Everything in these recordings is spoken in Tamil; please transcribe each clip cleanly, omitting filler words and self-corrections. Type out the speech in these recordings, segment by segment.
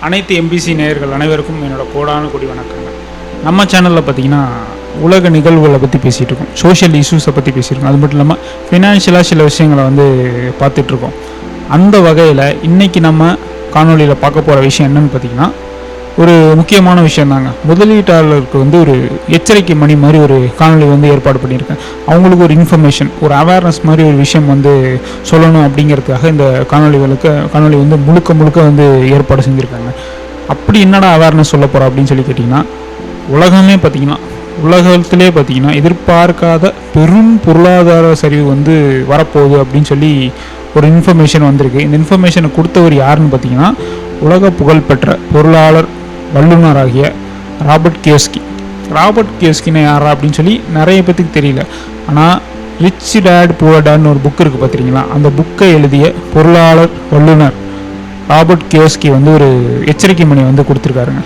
அனைத்து எம்பிசி நேயர்கள் அனைவருக்கும் என்னோட கோடான கொடி வணக்கங்க. நம்ம சேனலில் பார்த்தீங்கன்னா உலக நிகழ்வுகளை பற்றி பேசிகிட்டு இருக்கோம், சோஷியல் இஷ்யூஸை பற்றி பேசியிருக்கோம். அது மட்டும் இல்லாமல் ஃபினான்ஷியலாக சில விஷயங்களை பார்த்துட்ருக்கோம். அந்த வகையில் இன்றைக்கி நம்ம காணொலியில் பார்க்க போகிற விஷயம் என்னென்னு பார்த்தீங்கன்னா ஒரு முக்கியமான விஷயம் தாங்க. முதலீட்டாளருக்கு ஒரு எச்சரிக்கை மணி மாதிரி ஒரு காணொலி ஏற்பாடு பண்ணியிருக்கேன். அவங்களுக்கு ஒரு இன்ஃபர்மேஷன், ஒரு அவேர்னஸ் மாதிரி ஒரு விஷயம் சொல்லணும் அப்படிங்கிறதுக்காக இந்த காணொலி முழுக்க ஏற்பாடு செஞ்சுருக்காங்க. அப்படி என்னடா அவேர்னஸ் சொல்ல போகிறோம் அப்படின்னு சொல்லி கேட்டிங்கன்னா, உலகத்திலே பார்த்தீங்கன்னா எதிர்பார்க்காத பெரும் பொருளாதார சரிவு வரப்போகுது அப்படின்னு சொல்லி ஒரு இன்ஃபர்மேஷன் வந்திருக்கு. இந்த இன்ஃபர்மேஷனை கொடுத்தவர் யாருன்னு பார்த்தீங்கன்னா, உலக புகழ்பெற்ற பொருளாளர் வல்லுநராகிய ராபர்ட் கியோஸ்கினா யாரா அப்படின்னு சொல்லி நிறைய பேத்துக்கு தெரியல. ஆனால் ரிச் டேட் புவர் டேட்னு ஒரு புக் இருக்குது பார்த்துருங்களா, அந்த புக்கை எழுதிய பொருளாளர் வல்லுநர் ராபர்ட் கியோஸ்கி ஒரு எச்சரிக்கை மணி கொடுத்துருக்காருங்க.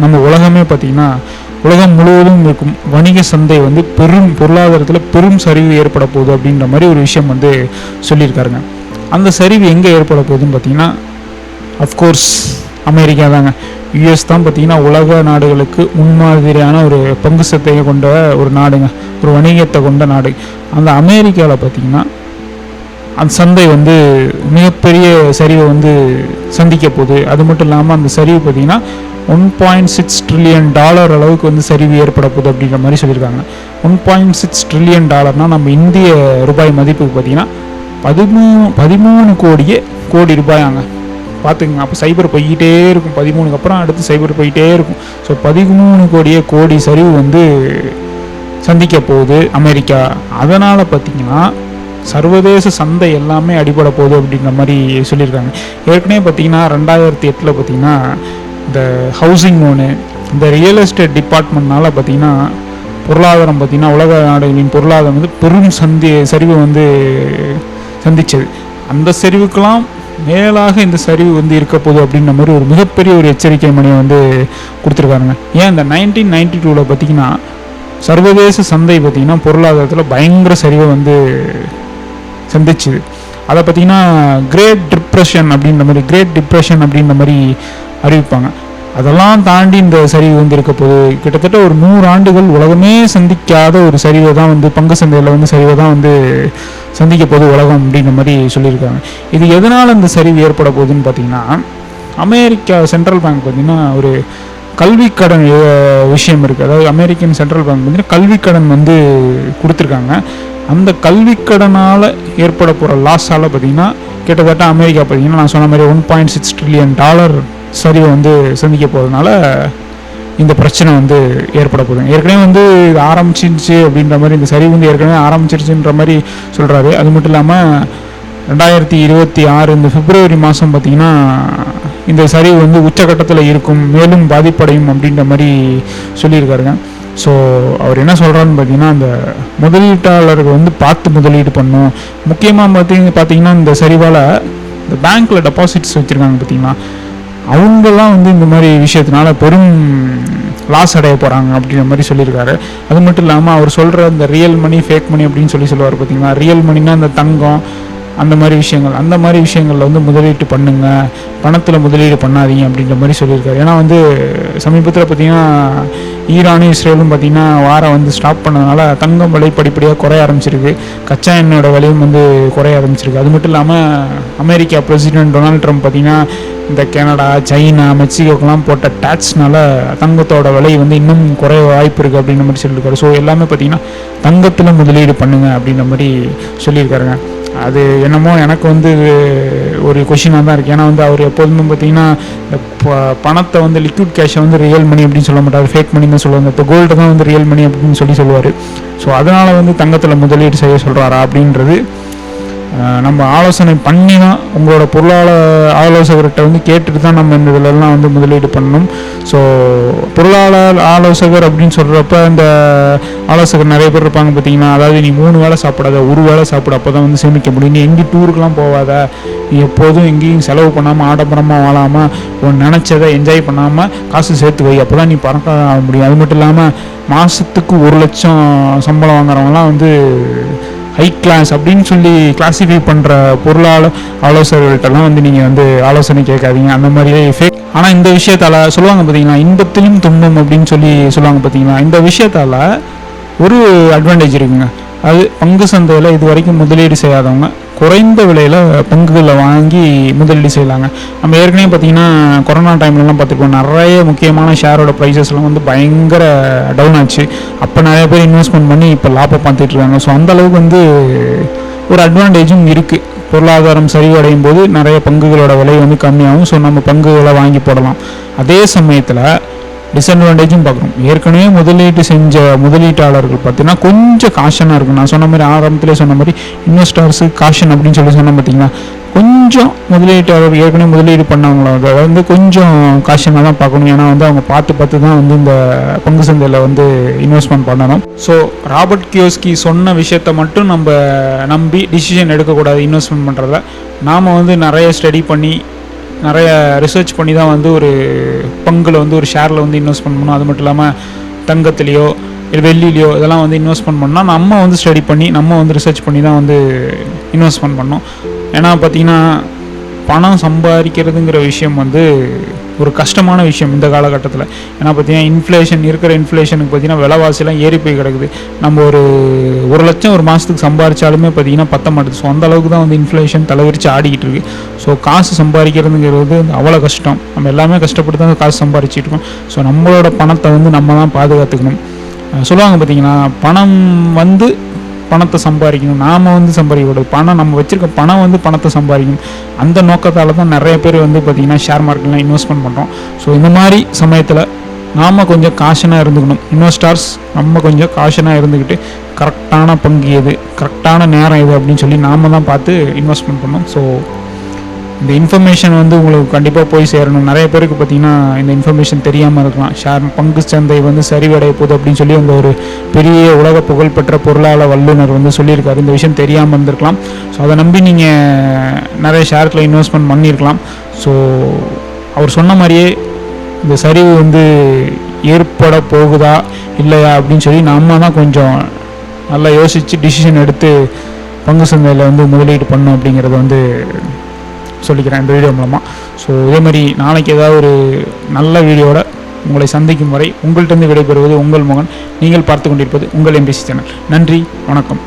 நம்ம உலகமே பார்த்திங்கன்னா, உலகம் முழுவதும் இருக்கும் வணிக சந்தை பெரும் பொருளாதாரத்தில் பெரும் சரிவு ஏற்பட போகுது அப்படின்ற மாதிரி ஒரு விஷயம் சொல்லியிருக்காருங்க. அந்த சரிவு எங்கே ஏற்பட போகுதுன்னு பார்த்தீங்கன்னா, அஃப்கோர்ஸ் அமெரிக்கா தாங்க. யுஎஸ் தான் பார்த்திங்கன்னா உலக நாடுகளுக்கு முன்மாதிரியான ஒரு பங்கு சந்தையை கொண்ட ஒரு நாடுங்க, ஒரு வணிகத்தை கொண்ட நாடு. அந்த அமெரிக்காவில் பார்த்திங்கன்னா அந்த சந்தை மிகப்பெரிய சரிவை சந்திக்க போகுது. அது மட்டும் இல்லாமல் அந்த சரிவு பார்த்திங்கன்னா $1.6 ட்ரில்லியன் அளவுக்கு சரிவு ஏற்பட போகுது அப்படின்ற மாதிரி சொல்லியிருக்காங்க. $1.6 ட்ரில்லியன் நம்ம இந்திய ரூபாய் மதிப்புக்கு பார்த்திங்கன்னா 13 கோடி ரூபாயாங்க. பார்த்துக்குங்க. அப்போ சைபர் போய்கிட்டே இருக்கும், 13க்கு அப்புறம் அடுத்து சைபர் போய்கிட்டே இருக்கும். ஸோ 13 கோடி சரிவு சந்திக்க போகுது அமெரிக்கா. அதனால் பார்த்திங்கன்னா சர்வதேச சந்தை எல்லாமே அடிபட போகுது அப்படின்ற மாதிரி சொல்லியிருக்காங்க. ஏற்கனவே பார்த்திங்கன்னா 2008 பார்த்திங்கன்னா இந்த ஹவுசிங் லோனு, இந்த ரியல் எஸ்டேட் டிபார்ட்மெண்ட்னால பார்த்திங்கன்னா பொருளாதாரம் பார்த்திங்கன்னா உலக நாடுகளின் பொருளாதாரம் பெரும் சரிவு சந்தித்தது. அந்த சரிவுக்கெல்லாம் மேலாக இந்த சரிவு இருக்க போகுது அப்படின்ற மாதிரி ஒரு மிகப்பெரிய ஒரு எச்சரிக்கை மணியை கொடுத்துருக்காருங்க. ஏன் இந்த 1992 பார்த்திங்கன்னா சர்வதேச சந்தை பார்த்திங்கன்னா பொருளாதாரத்தில் பயங்கர சரிவை சந்திச்சுது. அதை பார்த்திங்கன்னா கிரேட் டிப்ரெஷன் அப்படின்ற மாதிரி அறிவிப்பாங்க. அதெல்லாம் தாண்டி இந்த சரிவு இருக்க போது கிட்டத்தட்ட ஒரு 100 ஆண்டுகள் உலகமே சந்திக்காத ஒரு சரிவை தான் பங்கு சந்தையில் சரிவை தான் சந்திக்க போது உலகம் அப்படின்ற மாதிரி சொல்லியிருக்காங்க. இது எதனால் இந்த சரிவு ஏற்பட போகுதுன்னு பார்த்தீங்கன்னா, அமெரிக்கா சென்ட்ரல் பேங்க் பார்த்திங்கன்னா ஒரு கல்விக்கடன் விஷயம் இருக்குது. அதாவது அமெரிக்கன் சென்ட்ரல் பேங்க் பார்த்திங்கன்னா கல்விக்கடன் கொடுத்துருக்காங்க. அந்த கல்விக்கடனால் ஏற்பட போகிற லாஸால் பார்த்திங்கன்னா கிட்டத்தட்ட அமெரிக்கா பார்த்திங்கன்னா நான் சொன்ன மாதிரி $1.6 ட்ரில்லியன் சரிவை சந்திக்க போகிறதுனால இந்த பிரச்சனை ஏற்பட போகுது. ஏற்கனவே இது ஆரம்பிச்சிருச்சு அப்படின்ற மாதிரி, இந்த சரிவு ஏற்கனவே ஆரம்பிச்சிருச்சுன்ற மாதிரி சொல்கிறாரு. அது மட்டும் இல்லாமல் 2026 இந்த பிப்ரவரி மாதம் பார்த்திங்கன்னா இந்த சரிவு உச்சகட்டத்தில் இருக்கும், மேலும் பாதிப்படையும் அப்படின்ற மாதிரி சொல்லியிருக்காருங்க. ஸோ அவர் என்ன சொல்கிறாருன்னு பார்த்தீங்கன்னா, அந்த முதலீட்டாளர்கள் பார்த்து முதலீடு பண்ணணும். முக்கியமாக பார்த்திங்கன்னா இந்த சரிவால் இந்த பேங்க்கில் டெபாசிட்ஸ் வச்சுருக்காங்க பார்த்திங்கன்னா, அவங்கெல்லாம் இந்த மாதிரி விஷயத்தினால பெரும் லாஸ் அடைய போகிறாங்க அப்படின்ற மாதிரி சொல்லியிருக்காரு. அது மட்டும் இல்லாமல் அவர் சொல்கிற இந்த ரியல் மணி ஃபேக் மணி அப்படின்னு சொல்லுவார் பார்த்திங்கன்னா. ரியல் மணினா இந்த தங்கம் அந்த மாதிரி விஷயங்களில் முதலீட்டு பண்ணுங்க, பணத்தில் முதலீடு பண்ணாதீங்க அப்படின்ற மாதிரி சொல்லியிருக்காரு. ஏன்னா சமீபத்தில் பார்த்திங்கன்னா ஈரானும் இஸ்ரேலும் பார்த்திங்கன்னா வாரம் ஸ்டாப் பண்ணதுனால தங்கம் விலை படிப்படியாக குறைய ஆரம்பிச்சிருக்கு, கச்சா எண்ணெயோட விலையும் குறைய ஆரம்பிச்சிருக்கு. அது மட்டும் இல்லாமல் அமெரிக்கா பிரசிடென்ட் டொனால்ட் ட்ரம்ப் பார்த்திங்கன்னா இந்த கனடா, சைனா, மெக்சிகோக்கெல்லாம் போட்ட டேக்ஸ்னால தங்கத்தோட விலை இன்னும் குறைய வாய்ப்பு இருக்குது அப்படின்ற மாதிரி சொல்லியிருக்காரு. ஸோ எல்லாமே பார்த்திங்கன்னா தங்கத்தில் முதலீடு பண்ணுங்க அப்படின்ற மாதிரி சொல்லியிருக்காருங்க. அது என்னமோ எனக்கு ஒரு கொஷினாக தான் இருக்குது. ஏன்னா அவர் எப்போதுமே பார்த்திங்கன்னா இந்த பணத்தை லிக்விட் கேஷை ரியல் மணி அப்படின்னு சொல்ல மாட்டார், ஃபேக் மணி தான் சொல்லுவாங்க. இப்போ கோல்டு தான் ரியல் மணி அப்படின்னு சொல்லுவார். ஸோ அதனால் தங்கத்தில் முதலீடு செய்ய சொல்கிறாரா அப்படின்றது நம்ம ஆலோசனை பண்ணி தான், உங்களோட பொருளாதார ஆலோசகர்கிட்ட கேட்டுட்டு தான் நம்ம இந்த இதிலெல்லாம் முதலீடு பண்ணணும். ஸோ பொருளாதார ஆலோசகர் அப்படின்னு சொல்கிறப்ப இந்த ஆலோசகர் நிறைய பேர் இருப்பாங்க பார்த்திங்கன்னா. அதாவது நீ 3 வேளை சாப்பிடாத, ஒரு வேளை சாப்பிட, அப்போ தான் சேமிக்க முடியும். நீ எங்கேயும் டூருக்கெலாம் போகாத, நீ எப்போதும் எங்கேயும் செலவு பண்ணாமல் ஆடம்பரமாக வாழாமல் உன் நினச்சதை என்ஜாய் பண்ணாமல் காசு சேர்த்து வை, அப்போ தான் நீ பணக்கார ஆக முடியும். அது மட்டும் இல்லாமல் மாதத்துக்கு 1 லட்சம் சம்பளம் வாங்குறவங்களாம் ஹை கிளாஸ் அப்படின்னு சொல்லி கிளாஸிஃபை பண்ணுற ஆலோசகர்கள்ட்டெல்லாம் வந்து நீங்கள் வந்து ஆலோசனை கேட்காதீங்க. அந்த மாதிரியே ஃபேக். ஆனால் இந்த விஷயத்தால் சொல்லுவாங்க பார்த்தீங்கன்னா, இன்பத்திலும் துன்பம் அப்படின்னு சொல்லி சொல்லுவாங்க பார்த்தீங்களா, இந்த விஷயத்தால் ஒரு அட்வான்டேஜ் இருக்குங்க. அது பங்கு சந்தையில் இது வரைக்கும் முதலீடு செய்யாதவங்க குறைந்த விலையில் பங்குகளை வாங்கி முதலீடு செய்யலாங்க. நம்ம ஏற்கனவே பார்த்திங்கன்னா கொரோனா டைம்லலாம் பார்த்துருப்போம், நிறைய முக்கியமான ஷேரோட ப்ரைஸஸ்லாம் வந்து பயங்கர டவுன் ஆச்சு. அப்போ நிறைய பேர் இன்வெஸ்ட்மெண்ட் பண்ணி இப்போ லாபம் பார்த்துட்ருக்காங்க. ஸோ அந்தளவுக்கு வந்து ஒரு அட்வான்டேஜும் இருக்குது. பொருளாதாரம் சரிவடையும் போது நிறைய பங்குகளோட விலை வந்து கம்மியாகும். ஸோ நம்ம பங்குகளை வாங்கி போடலாம். அதே சமயத்தில் டிஸ்அட்வான்டேஜும் பார்க்குறோம். ஏற்கனவே முதலீட்டு செஞ்ச முதலீட்டாளர்கள் பார்த்தீங்கன்னா கொஞ்சம் காஷனாக இருக்கும். நான் சொன்ன மாதிரி ஆரம்பத்திலே சொன்ன மாதிரி இன்வெஸ்டர்ஸு காஷன் அப்படின்னு சொன்ன பார்த்தீங்கன்னா, கொஞ்சம் முதலீட்டாளர் ஏற்கனவே முதலீடு பண்ணவங்கள வந்து கொஞ்சம் காஷனாக தான் பார்க்கணும். ஏன்னா வந்து அவங்க பார்த்து தான் வந்து இந்த பங்கு சந்தையில் வந்து இன்வெஸ்ட்மெண்ட் பண்ணணும். ஸோ ராபர்ட் கியோஸ்கி சொன்ன விஷயத்தை மட்டும் நம்ம நம்பி டிசிஷன் எடுக்கக்கூடாது. இன்வெஸ்ட்மெண்ட் பண்ணுறத நாம் வந்து நிறைய ஸ்டடி பண்ணி நிறைய ரிசர்ச் பண்ணி தான் வந்து ஒரு பங்கில் வந்து ஒரு ஷேரில் வந்து இன்வெஸ்ட்மெண்ட் பண்ணணும். அது மட்டும் இல்லாமல் தங்கத்துலேயோ இல்லை வெள்ளிலையோ இதெல்லாம் வந்து இன்வெஸ்ட்மெண்ட் பண்ணால் நம்ம வந்து ஸ்டடி பண்ணி நம்ம வந்து ரிசர்ச் பண்ணி தான் வந்து இன்வெஸ்ட்மெண்ட் பண்ணணும். ஏன்னா பார்த்திங்கன்னா பணம் சம்பாதிக்கிறதுங்கிற விஷயம் வந்து ஒரு கஷ்டமான விஷயம் இந்த காலகட்டத்தில். ஏன்னா பார்த்தீங்கன்னா இன்ஃப்ளேஷனுக்கு பார்த்தீங்கன்னா விலைவாசிலாம் ஏறி போய் கிடக்குது. நம்ம ஒரு 1 லட்சம் ஒரு மாதத்துக்கு சம்பாதிச்சாலுமே பார்த்தீங்கன்னா பத்த மாட்டுது. ஸோ அந்தளவுக்கு தான் வந்து இன்ஃப்ளேஷன் தலைவிரிச்சு ஆடிக்கிட்டு இருக்குது. ஸோ காசு சம்பாதிக்கிறதுங்கிறது அவ்வளோ கஷ்டம். நம்ம எல்லாமே கஷ்டப்பட்டு தான் காசு சம்பாதிச்சிட்டு இருக்கோம். ஸோ நம்மளோட பணத்தை வந்து நம்ம தான் பாதுகாத்துக்கணும். சொல்லுவாங்க பார்த்தீங்கன்னா, பணம் வந்து பணத்தை சம்பாதிக்கணும், நாம் வந்து சம்பாதிக்கக்கூடாது. பணம் நம்ம வச்சுருக்க பணம் வந்து பணத்தை சம்பாதிக்கணும். அந்த நோக்கத்தால் தான் நிறைய பேர் வந்து பார்த்திங்கன்னா ஷேர் மார்க்கெட்லாம் இன்வெஸ்ட்மெண்ட் பண்ணுறோம். ஸோ இந்த மாதிரி சமயத்தில் நாம் கொஞ்சம் காஷனாக இருந்துக்கணும். இன்வெஸ்டர்ஸ் நம்ம கொஞ்சம் காஷனாக இருந்துக்கிட்டு கரெக்டான பங்கு எது, கரெக்டான நேரம் எது அப்படின்னு சொல்லி நாம் தான் பார்த்து இன்வெஸ்ட்மெண்ட் பண்ணணும். ஸோ இந்த இன்ஃபர்மேஷன் வந்து உங்களுக்கு கண்டிப்பாக போய் சேரணும். நிறைய பேருக்கு பார்த்திங்கன்னா இந்த இன்ஃபர்மேஷன் தெரியாமல் இருக்கலாம். பங்கு சந்தை வந்து சரிவடைய போகுது அப்படின்னு சொல்லி அந்த ஒரு பெரிய உலக புகழ்பெற்ற பொருளாதார வல்லுநர் வந்து சொல்லியிருக்காரு. இந்த விஷயம் தெரியாமல் இருந்திருக்கலாம். ஸோ அதை நம்பி நீங்கள் நிறைய ஷேர்ஸில் இன்வெஸ்ட்மெண்ட் பண்ணியிருக்கலாம். ஸோ அவர் சொன்ன மாதிரியே இந்த சரிவு வந்து ஏற்பட போகுதா இல்லையா அப்படின்னு சொல்லி நம்ம தான் கொஞ்சம் நல்லா யோசித்து டிசிஷன் எடுத்து பங்கு சந்தையில் வந்து முதலீடு பண்ணணும் அப்படிங்கிறத வந்து சொல்லிக்கிறேன் இந்த வீடியோ மூலமாக. ஸோ இதே மாதிரி நாளைக்கு ஏதாவது ஒரு நல்ல வீடியோட உங்களை சந்திக்கும் வரை உங்கள்கிட்ட விடைபெறுவது உங்கள் மகன். நீங்கள் பார்த்து கொண்டிருப்பது உங்கள் MBC சேனல். நன்றி, வணக்கம்.